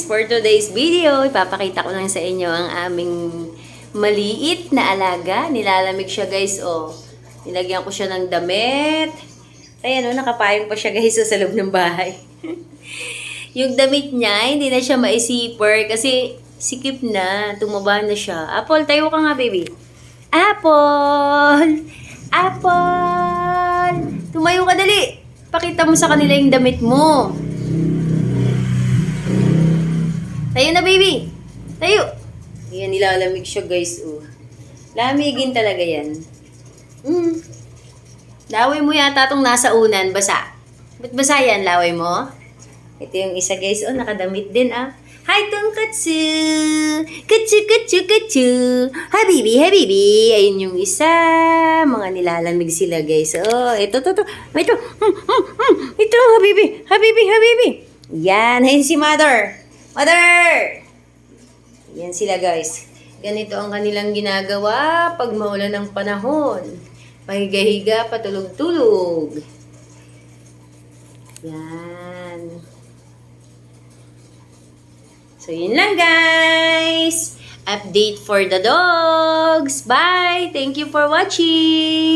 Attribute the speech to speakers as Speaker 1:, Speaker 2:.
Speaker 1: For today's video, ipapakita ko lang sa inyo ang aming maliit na alaga. Nilalamig siya guys, oh. Nilagyan ko siya ng damit. Ayan, oh, nakapayong pa siya guys sa loob ng bahay. Yung damit niya, hindi na siya maisiper kasi sikip na, tumaba na siya. Apple, tayo ka nga baby. Apple! Apple! Tumayo ka dali! Pakita mo sa kanila yung damit mo. Tayo na, baby. Tayo. Ayan, nilalamig siya, guys. Oh. Lamigin talaga yan. Laway mo yata itong nasa unan. Basa. Ba't basa yan? Laway mo? Ito yung isa, guys. Oh, nakadamit din, ah. Hi, Tonkatsu! Katsu, katsu, katsu! Habibi, habibi! Ayun yung isa. Mga nilalamig sila, guys. Oh, ito. Ito, habibi, habibi, habibi! Yan, ayun si Mother. Mother! Yan sila guys. Ganito ang kanilang ginagawa pag maulan ng panahon. Pahiga-higa, patulog-tulog. Yan. So yun lang guys. Update for the dogs. Bye! Thank you for watching!